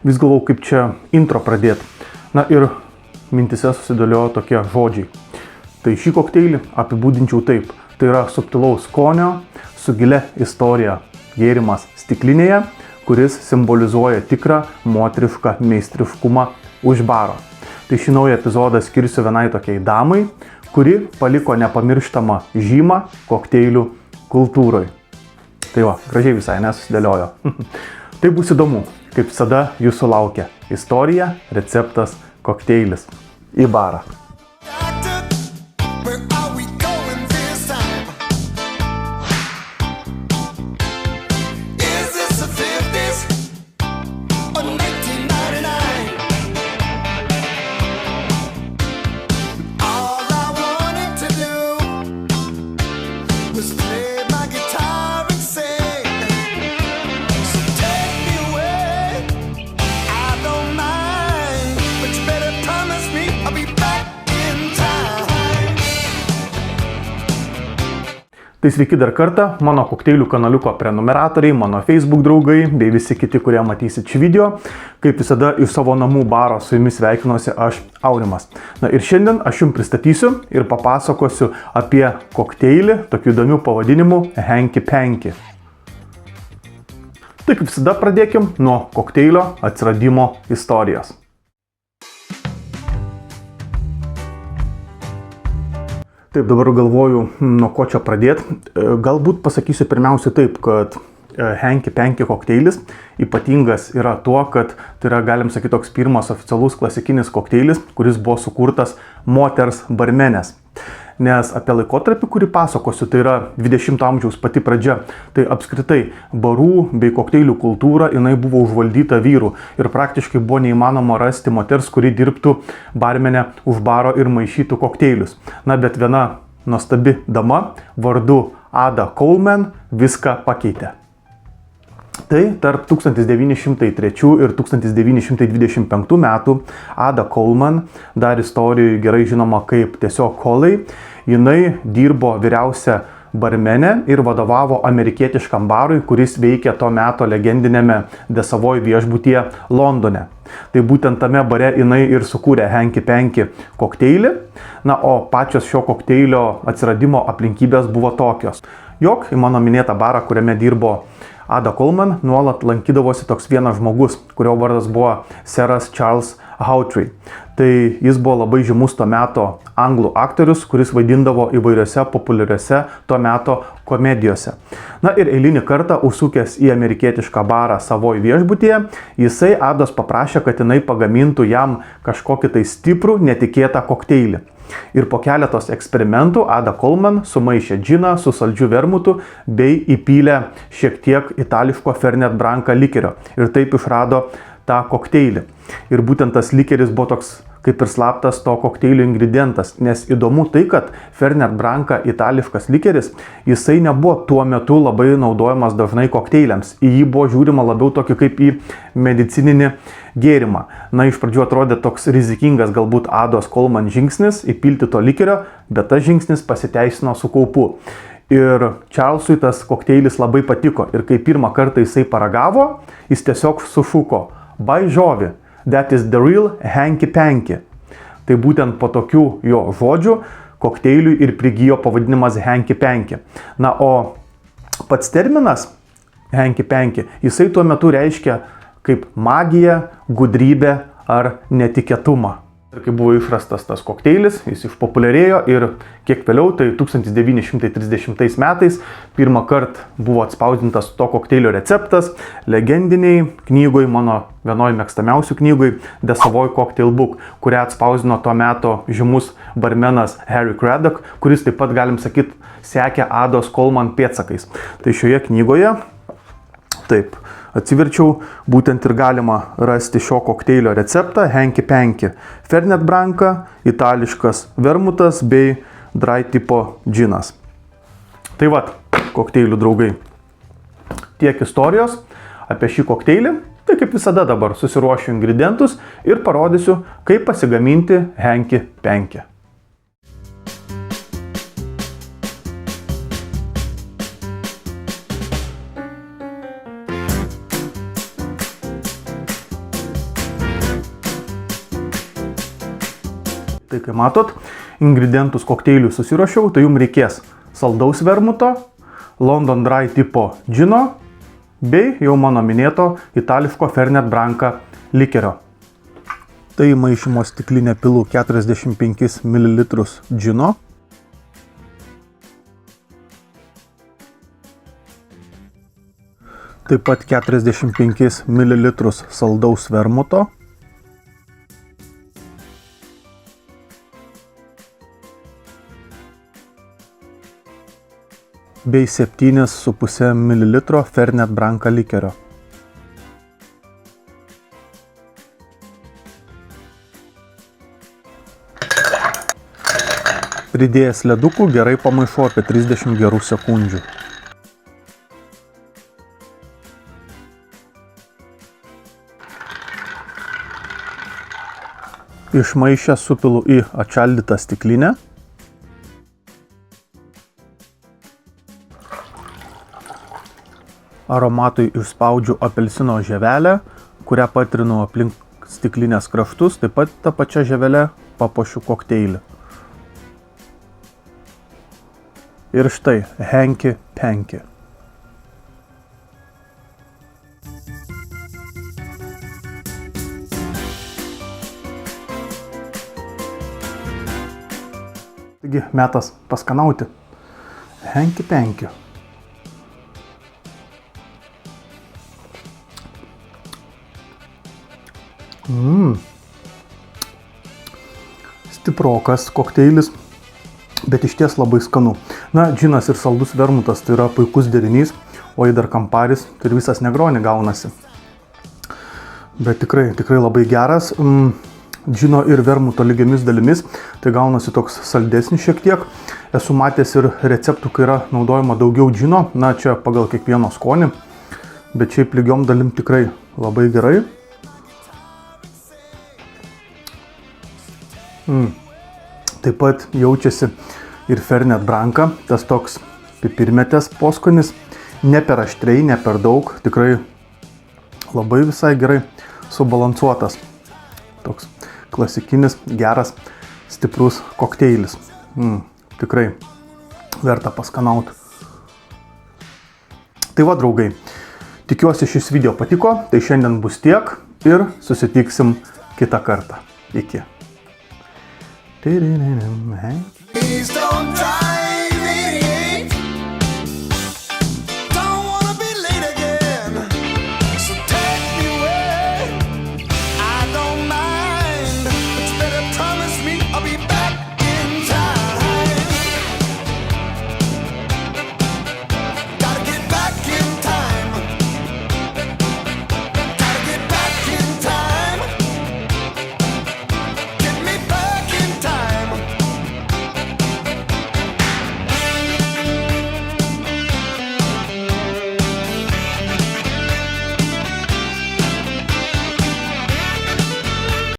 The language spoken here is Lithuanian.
vis galvojau, kaip čia intro pradėti. Na ir mintise susidėliojo tokie žodžiai. Tai šį kokteilį apibūdinčiau taip. Tai yra subtilaus skonio su gilia istorija gėrimas stiklinėje, kuris simbolizuoja tikrą moterišką meistriškumą už baro. Tai šį naują epizodą skirsiu vienai tokiai damai, kuri paliko nepamirštamą žymą kokteilių kultūroje. Tai va, gražiai visai nesusidėliojo. Tai bus įdomu, kaip visada jūsų laukia istorija, receptas, kokteilis į barą. Tai sveiki dar kartą, mano kokteilių kanaliuko prenumeratoriai, mano Facebook draugai bei visi kiti, kurie matysit šį video. Kaip visada iš savo namų baro su jumis sveikinuosi aš, Aurimas. Na ir šiandien aš jums pristatysiu ir papasakosiu apie kokteilį, tokių įdomių pavadinimų Hanky Panky. Tai kaip visada pradėkim nuo kokteilio atsiradimo istorijos. Taip, dabar galvoju, nuo ko čia pradėti. Galbūt pasakysiu pirmiausia taip, kad Hanky Panky kokteilis ypatingas yra tuo, kad tai yra, galim sakyti, toks pirmas oficialus klasikinis kokteilis, kuris buvo sukurtas moters barmenės. Nes apie laikotarpį, kurį pasakosiu, tai yra 20 amžiaus pati pradžia. Tai apskritai barų bei kokteilių kultūra, jinai buvo užvaldyta vyrų. Ir praktiškai buvo neįmanoma rasti moters, kuri dirbtų barmenę už baro ir maišytų kokteilius. Na, bet viena nuostabi dama vardu Ada Coleman viską pakeitė. Tai tarp 1903 ir 1925 metų Ada Coleman, dar istorijoje gerai žinoma kaip tiesiog Coley, jinai dirbo vyriausia barmenė ir vadovavo amerikietiškam barui, kuris veikė to meto legendinėme The Savoy viešbutyje Londone. Tai būtent tame bare jinai ir sukūrė Hanky Panky kokteilį. Na, o pačios šio kokteilio atsiradimo aplinkybės buvo tokios, jog į mano minėtą barą, kuriame dirbo Ada Coleman, nuolat lankydavosi toks vienas žmogus, kurio vardas buvo seras Charles Hawtrey. Tai jis buvo labai žymus to meto anglų aktorius, kuris vaidindavo įvairiose populiariose to meto komedijose. Na ir eilinį kartą užsukęs į amerikietišką barą Savoy viešbutyje, jisai Ados paprašė, kad jinai pagamintų jam kažkokį tai stiprų, netikėtą kokteilį. Ir po keletos eksperimentų Ada Coleman sumaišė džiną su saldžiu vermutu bei įpylė šiek tiek itališko Fernet Branca likerio. Ir taip išrado tą kokteilį. Ir būtent tas likeris buvo toks kaip ir slaptas to kokteilio ingredientas. Nes įdomu tai, kad Fernet Branca itališkas likeris, jisai nebuvo tuo metu labai naudojamas dažnai kokteiliams. Į jį buvo žiūrima labiau tokį kaip į medicininį gėrimą. Na, iš pradžių atrodė toks rizikingas galbūt Ados Coleman žingsnis įpilti to likerio, bet tas žingsnis pasiteisino su kaupu. Ir Charlesui tas kokteilis labai patiko. Ir kai pirmą kartą jisai paragavo, jis tiesiog sušuko: "By Jove, that is the real Hanky Panky." Tai būtent po tokių jo žodžių kokteiliui ir prigijo pavadinimas Hanky Panky. Na, o pats terminas Hanky Panky, jisai tuo metu reiškia kaip magiją, gudrybę ar netikėtumą. Ir kai buvo išrastas tas kokteilis, jis išpopuliarėjo ir kiek vėliau, tai 1930 metais, pirmą kartą buvo atspausdintas to kokteilio receptas legendiniai knygoj, mano vienoj mėgstamiausių knygoj The Savoy Cocktail Book, kurią atspausdino to meto žymus barmenas Harry Craddock, kuris taip pat, galim sakyti, sekė Ados Coleman pėdsakais. Tai šioje knygoje, taip, atsiverčiau, būtent ir galima rasti šio kokteilio receptą Hanky Panky. Fernet Branca, itališkas vermutas bei dry tipo džinas. Tai vat, kokteilių draugai. Tiek istorijos apie šį kokteilį. Tai kaip visada dabar susiruošiu ingredientus ir parodysiu, kaip pasigaminti Hanky Panky. Tai kai matot, ingredientus kokteiliui susiruošiau, tai jums reikės saldaus vermuto, London Dry tipo džino bei jau mano minėto itališko Fernet Branca likerio. Tai į maišymo stiklinę pilu 45 ml džino. Taip pat 45 ml saldaus vermuto. Bei 7,5 ml Fernet Branca likerio. Pridėjęs ledukų gerai pamaišau apie 30 gerų sekundžių. Išmaišę supilu į atšaldytą stiklinę. Aromatui išspaudžiu apelsino žievelę, kurią patrinu aplink stiklinės kraštus, taip pat tą pačią žievelę papuošiu kokteilį. Ir štai, henki penki. Taigi, metas paskanauti. Henki penki. Stiprokas kokteilis, bet iš ties labai skanu. Na, džinas ir saldus vermutas tai yra puikus derinys, o jei dar kamparis, tai visas negroni gaunasi. Bet tikrai labai geras. Džino ir vermuto lygiamis dalimis, tai gaunasi toks saldesnis šiek tiek. Esu matęs ir receptų, kai yra naudojama daugiau džino, na, čia pagal kiekvieno skonį, bet šiaip lygiom dalim tikrai labai gerai. Taip pat jaučiasi ir Fernet Branca, tas toks pipirmėtės poskonis, ne per aštriai, ne per daug, tikrai labai visai gerai subalansuotas. Toks klasikinis, geras, stiprus kokteilis. Tikrai verta paskanauti. Tai va, draugai, tikiuosi šis video patiko, tai šiandien bus tiek ir susitiksim kitą kartą. Iki. Please don't try.